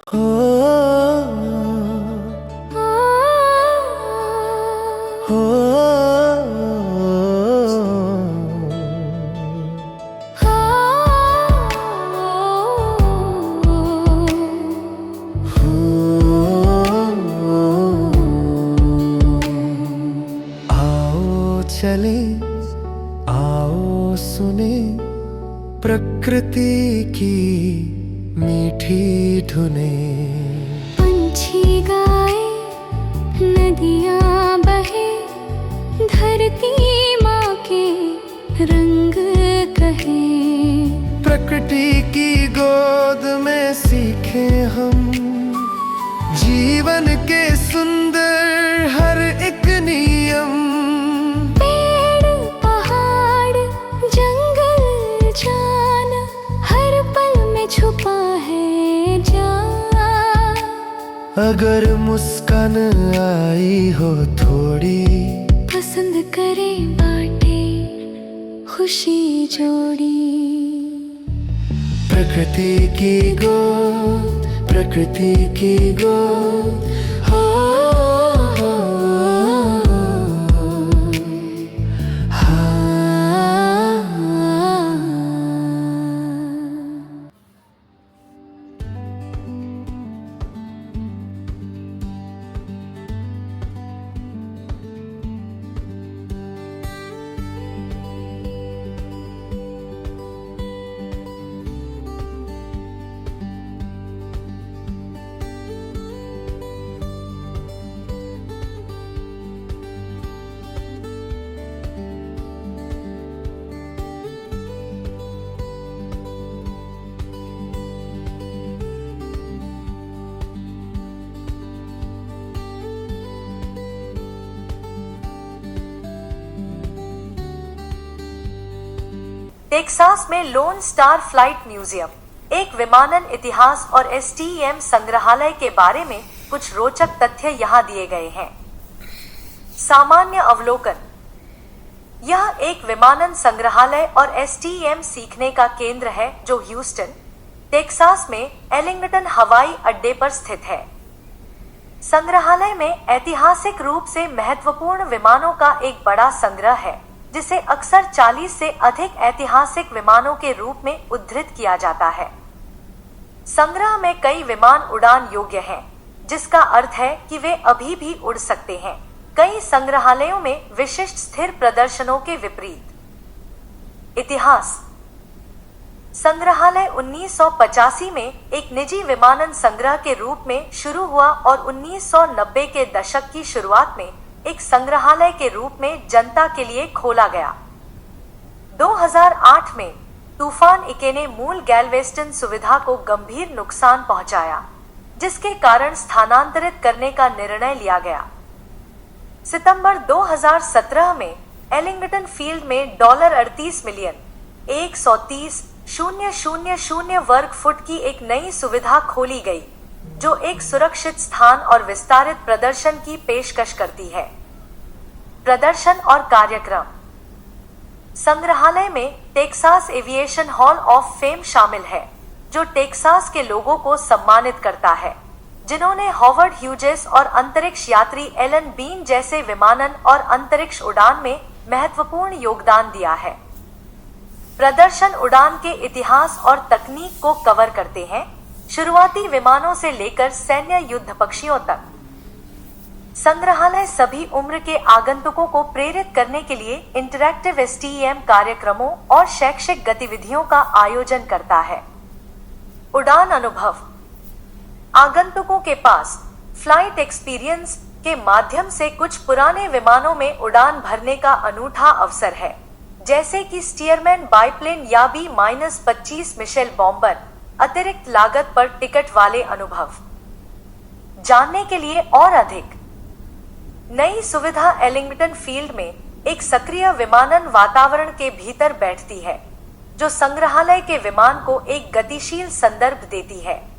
हो हो आओ चले, आओ सुने प्रकृति की मीठी धुनें। पंछी गाए, नदियाँ बहे, धरती माँ के रंग कहे। प्रकृति की गोद में सीखे हम जीवन के सुंदर हर एक नियम। पेड़ पहाड़ जंगल जान, हर पल में छुपा है जान। अगर मुस्कान आई हो थोड़ी, पसंद करे बाटे खुशी जोड़ी। प्रकृति की गोद, प्रकृति की गोद। हो टेक्सास में लोन स्टार फ्लाइट म्यूजियम, एक विमानन इतिहास और एसटीएम संग्रहालय के बारे में कुछ रोचक तथ्य यहाँ दिए गए हैं। सामान्य अवलोकन: यह एक विमानन संग्रहालय और एसटीएम सीखने का केंद्र है जो ह्यूस्टन, टेक्सास में एलिंगटन हवाई अड्डे पर स्थित है। संग्रहालय में ऐतिहासिक रूप से महत्वपूर्ण विमानों का एक बड़ा संग्रह है, जिसे अक्सर 40 से अधिक ऐतिहासिक विमानों के रूप में उद्धृत किया जाता है। संग्रह में कई विमान उड़ान योग्य हैं, जिसका अर्थ है कि वे अभी भी उड़ सकते हैं, कई संग्रहालयों में विशिष्ट स्थिर प्रदर्शनों के विपरीत। इतिहास: संग्रहालय 1985 में एक निजी विमानन संग्रह के रूप में शुरू हुआ और 1990 के दशक की शुरुआत में एक संग्रहालय के रूप में जनता के लिए खोला गया। 2008 में तूफान इके ने मूल गैल्वेस्टन सुविधा को गंभीर नुकसान पहुंचाया, जिसके कारण स्थानांतरित करने का निर्णय लिया गया। सितंबर 2017 में एलिंगटन फील्ड में $38 मिलियन 130,000 वर्ग फुट की एक नई सुविधा खोली गई, जो एक सुरक्षित स्थान और विस्तारित प्रदर्शन की पेशकश करती है। प्रदर्शन और कार्यक्रम: संग्रहालय में Texas aviation hall of fame शामिल है, जो टेक्सास के लोगों को सम्मानित करता है, जिन्होंने हॉवर्ड ह्यूजेस और अंतरिक्ष यात्री एलन बीन जैसे विमानन और अंतरिक्ष उड़ान में महत्वपूर्ण योगदान दिया है। प्रदर्शन उड़ान के इतिहास और तकनीक को कवर करते हैं, शुरुआती विमानों से लेकर सैन्य युद्ध पक्षियों तक। संग्रहालय सभी उम्र के आगंतुकों को प्रेरित करने के लिए इंटरैक्टिव एसटीएम कार्यक्रमों और शैक्षिक गतिविधियों का आयोजन करता है। उड़ान अनुभव: आगंतुकों के पास फ्लाइट एक्सपीरियंस के माध्यम से कुछ पुराने विमानों में उड़ान भरने का अनूठा अवसर है, जैसे कि स्टीयरमैन बाइप्लेन या B-25 मिशेल बॉम्बर, अतिरिक्त लागत पर टिकट वाले अनुभव। जानने के लिए और अधिक: नई सुविधा एलिंगटन फील्ड में एक सक्रिय विमानन वातावरण के भीतर बैठती है, जो संग्रहालय के विमान को एक गतिशील संदर्भ देती है।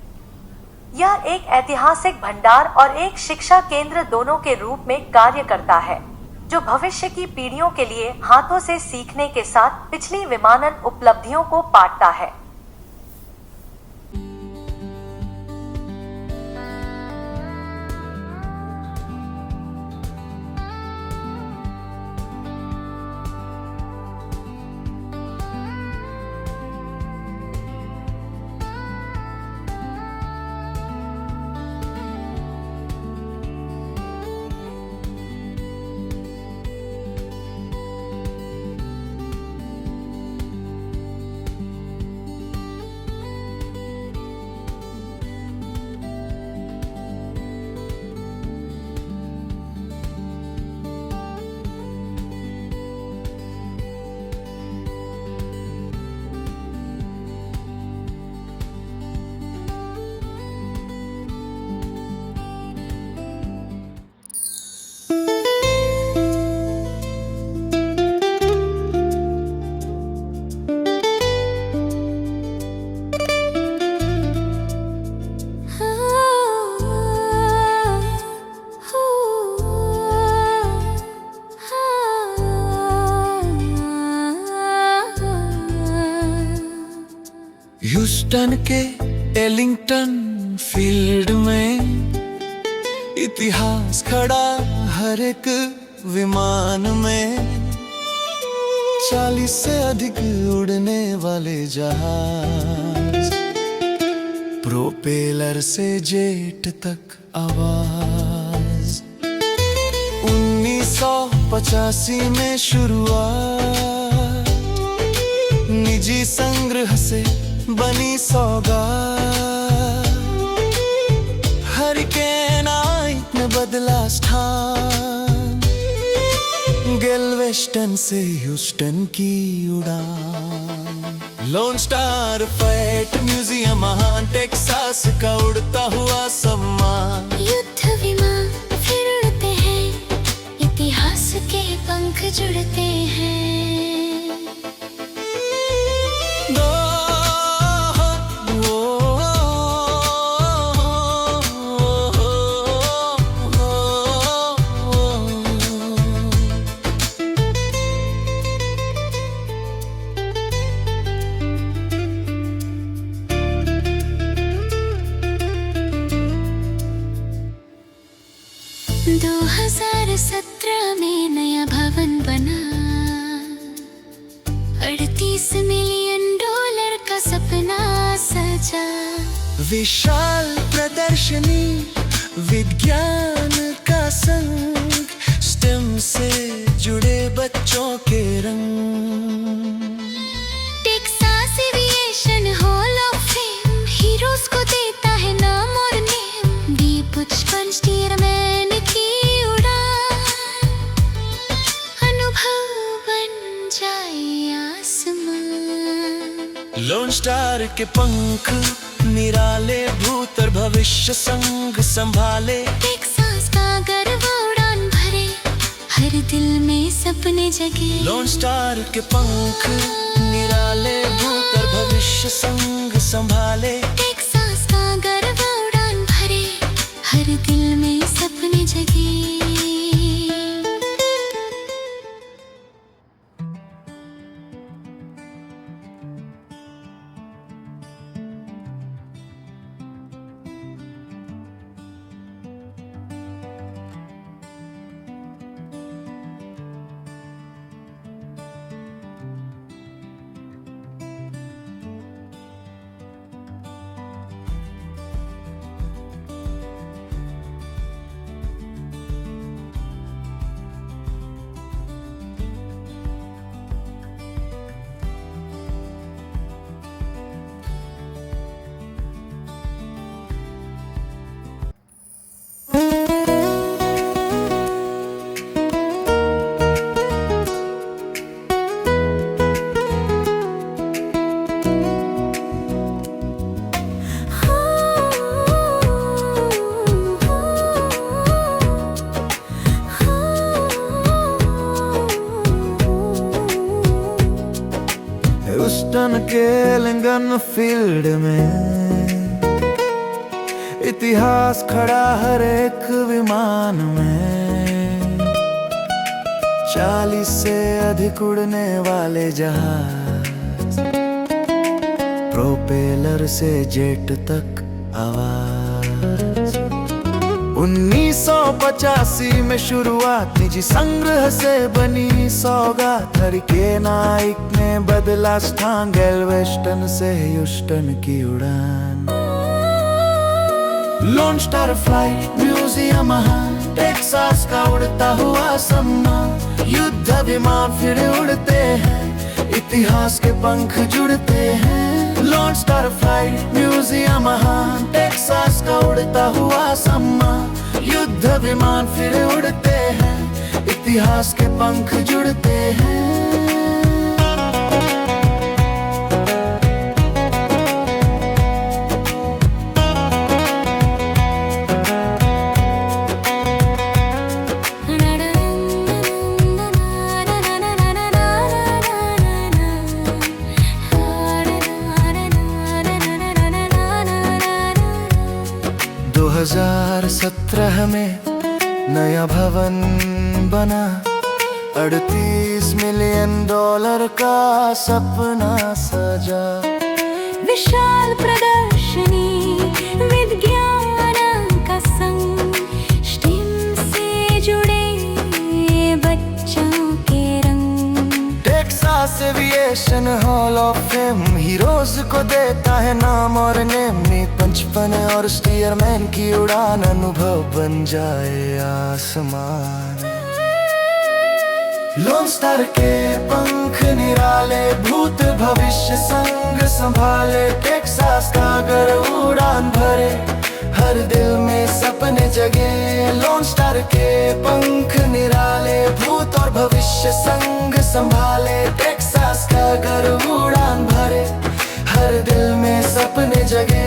यह एक ऐतिहासिक भंडार और एक शिक्षा केंद्र दोनों के रूप में कार्य करता है, जो भविष्य की पीढ़ियों के लिए हाथों से सीखने के साथ पिछली विमानन उपलब्धियों को पाटता है। ह्यूस्टन के एलिंगटन फील्ड में इतिहास खड़ा हर एक विमान में। 40 से अधिक उड़ने वाले जहाज, प्रोपेलर से जेट तक आवाज। 1985 में शुरुआत, निजी संग्रह से बनी सौगात। हरिकेन ने बदला स्थान, गैल्वेस्टन से ह्यूस्टन की उड़ान। लोन स्टार फाइट म्यूजियम महान, टेक्सास का उड़ता हुआ सम्मान। युद्ध विमान फिर उड़ते हैं, इतिहास के पंख जुड़ते हैं। दो 2017 में नया भवन बना, $38 मिलियन का सपना सजा। विशाल प्रदर्शनी, विज्ञान का संग, स्टेम से जुड़े बच्चों के रंग। Texas aviation hall of fame heroes को देता है नाम और नेम। डीप बचपन स्टीयरमैन की उड़ान, अनुभव बन जाए आसमान। लोन स्टार के पंख निराले, भूत और भविष्य संग संभाले। टेक्सास का गर्व उड़ान भरे, हर दिल में सपने जगे। लोन स्टार के पंख निराले, भूत और भविष्य संग संभाले। टेक्सास का गर्व उड़ान भरे, हर दिल में सपने जगे। ह्यूस्टन के एलिंगटन फील्ड में इतिहास खड़ा हर एक विमान में। 40 से अधिक उड़ने वाले जहाज, प्रोपेलर से जेट तक आवाज। 1985 में शुरुआत, निजी संग्रह से बनी सौगात। हरिकेन ने बदला स्थान, गैल्वेस्टन से ह्यूस्टन की उड़ान। लोन स्टार फ्लाइट म्यूजियम महान, टेक्सास का उड़ता हुआ सम्मान। युद्ध विमान फिर उड़ते हैं, इतिहास के पंख जुड़ते हैं। लोन स्टार फ्लाइट म्यूजियम महान, टेक्सास का उड़ता हुआ सम्मान। युद्ध विमान फिर उड़ते हैं, इतिहास के पंख जुड़ते हैं। दो 2017 में नया भवन बना, $38 मिलियन का सपना सजा। विशाल प्रदर्शनी विज्ञान का संग स्टेम से जुड़े बच्चों के रंग। Texas aviation hall of fame heroes को देता है नाम और नेम। 55 और स्टीयरमैन की उड़ान अनुभव बन जाए आसमान। लोन स्टार के पंख निराले भूत भविष्य संग संभाले। टेक्सास का अगर उड़ान भरे हर दिल में सपने जगे। लोन स्टार के पंख निराले भूत और भविष्य संग संभाले। टेक्सास का अगर उड़ान भरे हर दिल में सपने जगे।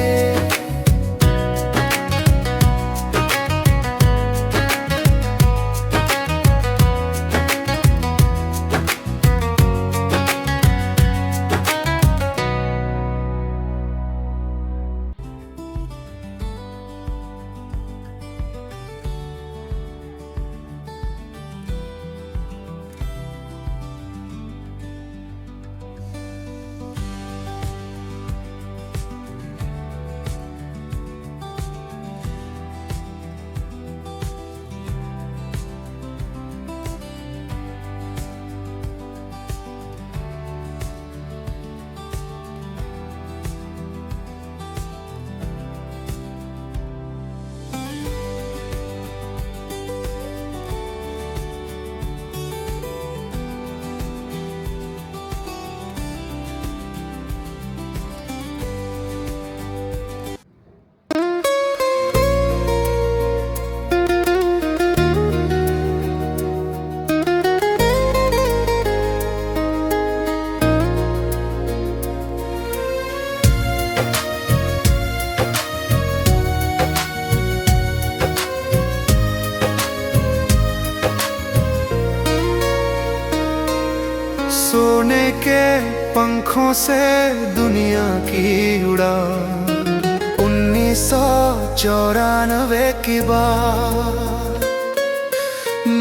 सोने के पंखों से दुनिया की उड़ान 1994 की बात।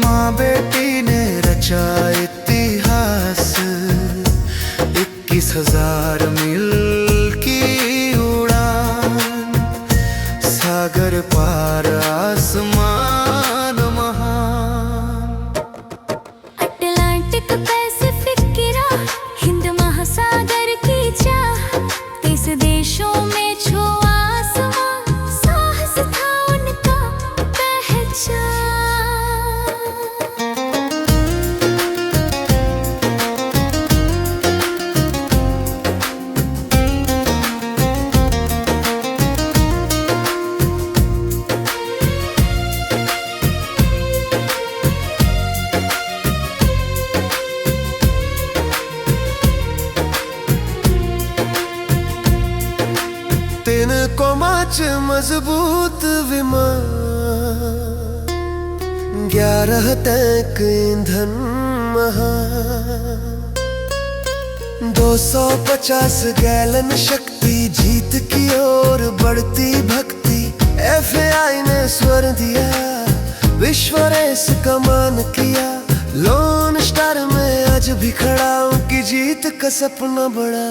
माँ बेटी ने रचा इतिहास। 21,000 मील की उड़ान सागर पार आसमान महान। अटलांटिक पैसिफिक की राह हिंद महासागर की चाह 30 देशों में छो आसमां साहस था उनका पहचान। तीन कोमाच मजबूत विमान 11 टैंक ईंधन महान। 250 गैलन शक्ति जीत की ओर बढ़ती भक्ति। FAI ने स्वर दिया विश्व रेस का मान किया। लोन स्टार में आज भी खड़ा उनकी जीत का सपना बड़ा।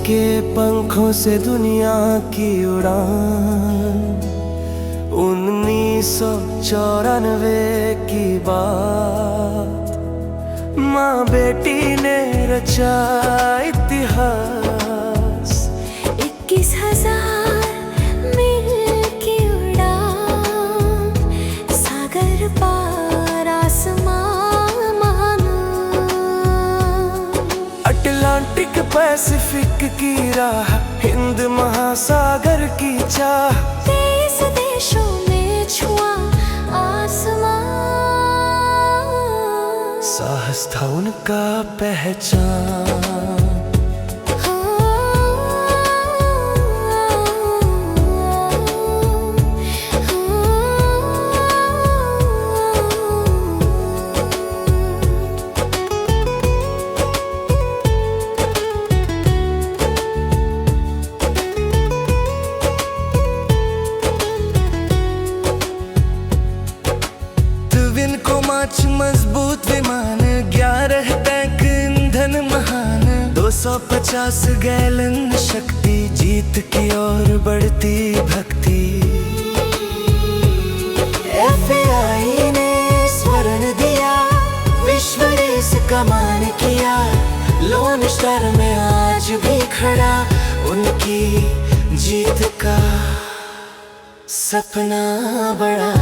के पंखों से दुनिया की उड़ान 1994 की बात, माँ बेटी ने रचा इतिहास। 21,000 मील की उड़ान, सागर पार आसमां महाना। अटलांटिक पैसिफिक की राह, हिंद महासागर की चाह, 23 देशों में छुआ आसमां। साहस था उनका पहचान। मजबूत विमान, 11 टैंक ईंधन महान, 250 गैलन शक्ति, जीत की ओर बढ़ती भक्ति। FBI ने स्वर्ण दिया, विश्व रेस का मान किया, लोन स्टार में आज भी खड़ा उनकी जीत का सपना बड़ा।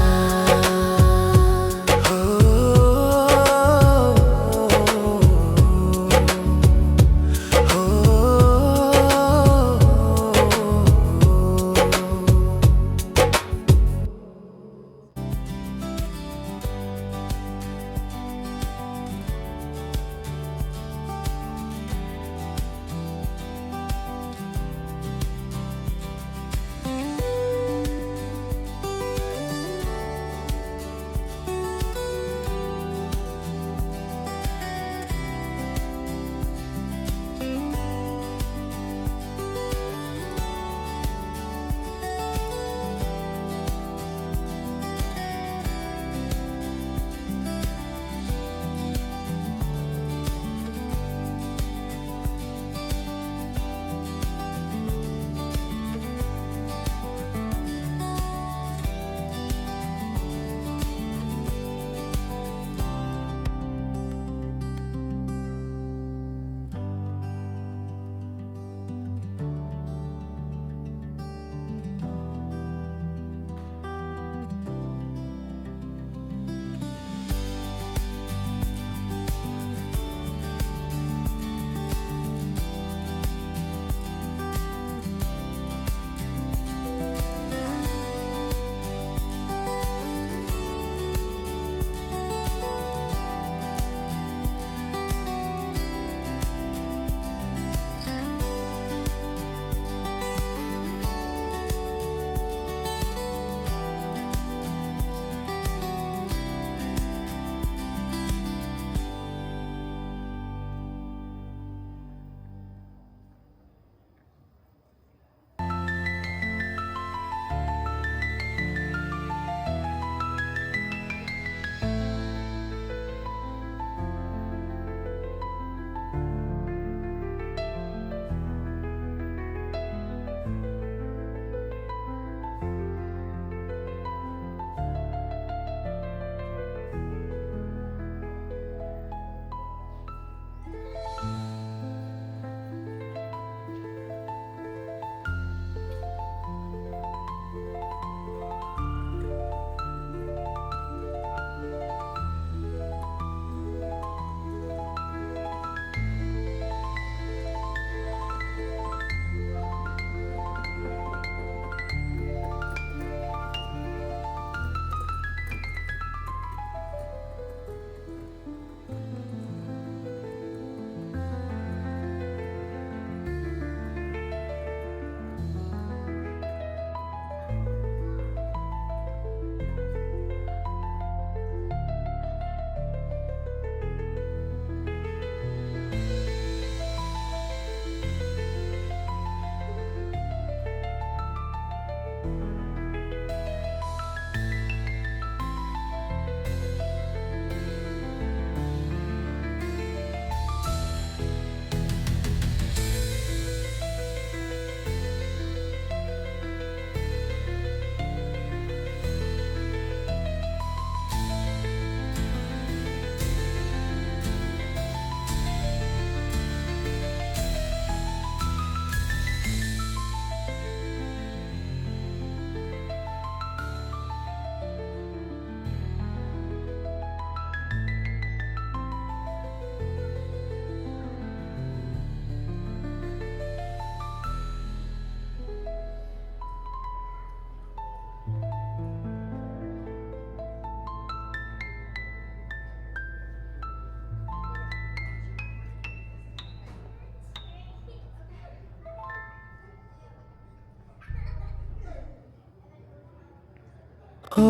हो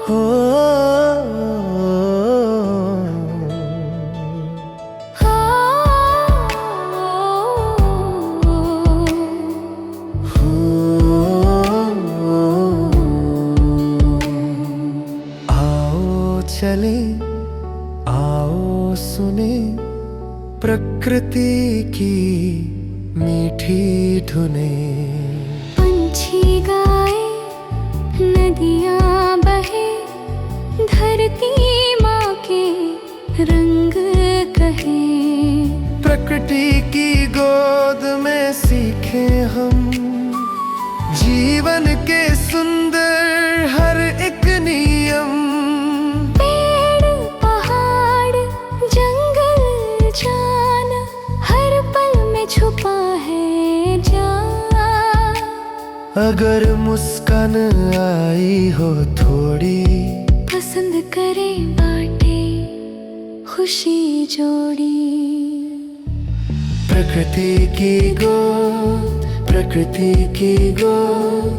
हो आओ चले, आओ सुने प्रकृति की मीठी धुनें। पंछी गाए, नदियाँ बहे, धरती माँ के रंग कहे। प्रकृति की गोद में सीखे हम जीवन के सुंदर हर एक नियम। पेड़ पहाड़ जंगल जान, हर पल में छुपा है जान। अगर मुस्कान आई हो थोड़ी, पसंद करे बाटे खुशी जोड़ी। प्रकृति की गोद, प्रकृति की गोद,